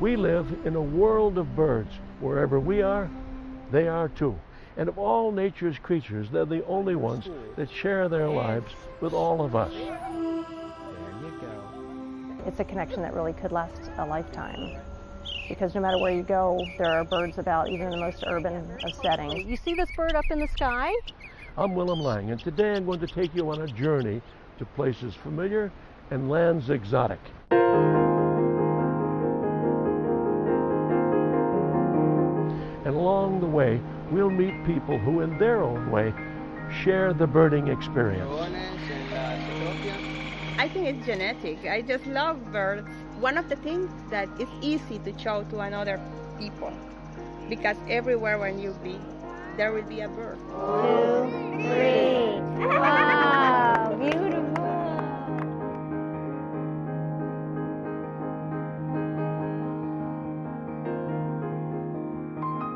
We live in a world of birds. Wherever we are, they are too. And of all nature's creatures, they're the only ones that share their lives with all of us. There you go. It's a connection that really could last a lifetime. Because no matter where you go, there are birds about, even in the most urban of settings. You see this bird up in the sky? I'm Willem Lang, and today I'm going to take you on a journey to places familiar and lands exotic. And along the way, we'll meet people who, in their own way, share the birding experience. I think it's genetic. I just love birds. One of the things that is easy to show to another people, because everywhere when you be, there will be a bird. 2, 3. Wow, beautiful.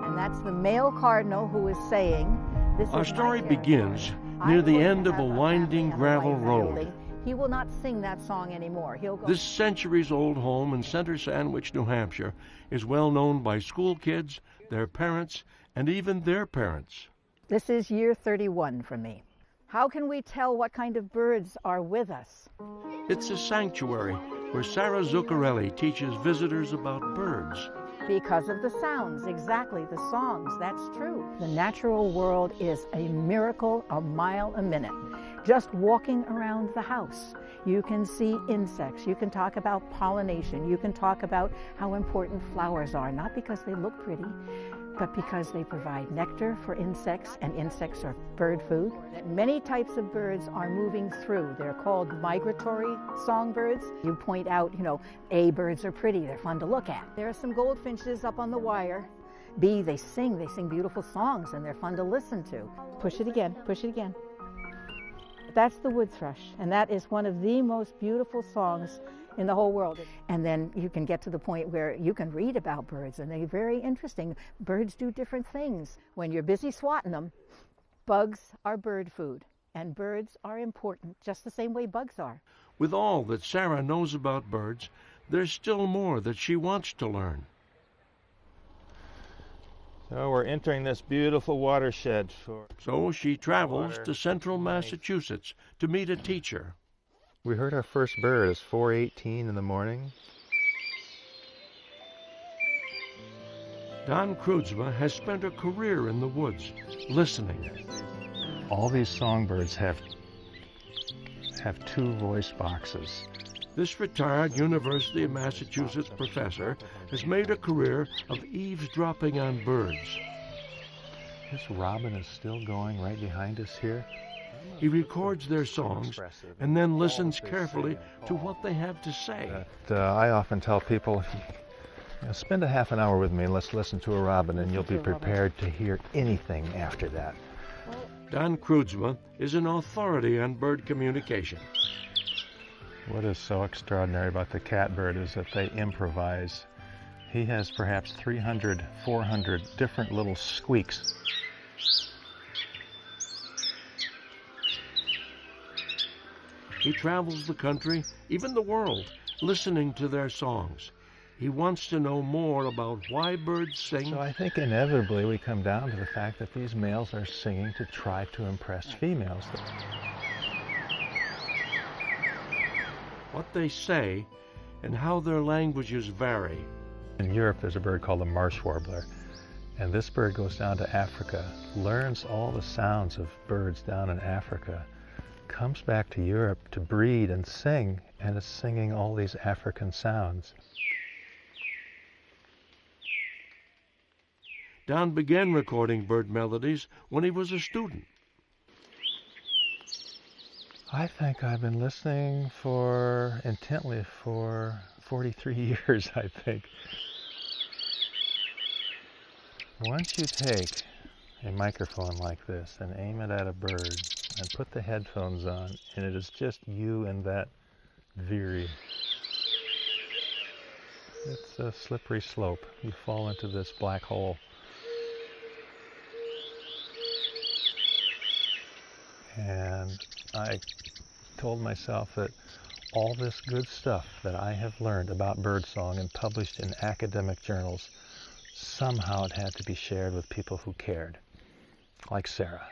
And that's the male cardinal who is saying, "This Our is my story territory. begins I near the will end of a have winding family and a gravel wife and road. everything." He will not sing that song anymore. He'll go. This centuries-old home in Center Sandwich, New Hampshire, is well known by school kids, their parents, and even their parents. This is year 31 for me. How can we tell what kind of birds are with us? It's a sanctuary where Sarah Zuccarelli teaches visitors about birds. Because of the sounds, exactly, the songs, that's true. The natural world is a miracle a mile a minute. Just walking around the house, you can see insects, you can talk about pollination, you can talk about how important flowers are, not because they look pretty, but because they provide nectar for insects, and insects are bird food. Many types of birds are moving through. They're called migratory songbirds. You point out, A, birds are pretty, they're fun to look at. There are some goldfinches up on the wire. B, they sing beautiful songs, and they're fun to listen to. Push it again, push it again. That's the wood thrush, and that is one of the most beautiful songs in the whole world. And then you can get to the point where you can read about birds, and they're very interesting. Birds do different things. When you're busy swatting them, bugs are bird food, and birds are important just the same way bugs are. With all that Sarah knows about birds, there's still more that she wants to learn. So we're entering this beautiful watershed. So she travels Water. to central Massachusetts to meet a teacher. We heard our first bird. It's 4:18 in the morning. Don Kreutzma has spent a career in the woods, listening. All these songbirds have 2 voice boxes. This retired University of Massachusetts professor has made a career of eavesdropping on birds. This robin is still going right behind us here. He records their songs and then listens carefully to what they have to say. I often tell people, spend a half an hour with me and let's listen to a robin, and you'll be prepared to hear anything after that. Don Kreutzma is an authority on bird communication. What is so extraordinary about the catbird is that they improvise. He has perhaps 300, 400 different little squeaks. He travels the country, even the world, listening to their songs. He wants to know more about why birds sing. So I think inevitably we come down to the fact that these males are singing to try to impress females. What they say, and how their languages vary. In Europe, there's a bird called the marsh warbler, and this bird goes down to Africa, learns all the sounds of birds down in Africa, comes back to Europe to breed and sing, and is singing all these African sounds. Don began recording bird melodies when he was a student. I think I've been listening intently for 43 years, I think. Once you take a microphone like this and aim it at a bird and put the headphones on, and it is just you and that veery, it's a slippery slope. You fall into this black hole. And I told myself that all this good stuff that I have learned about birdsong and published in academic journals, somehow it had to be shared with people who cared, like Sarah.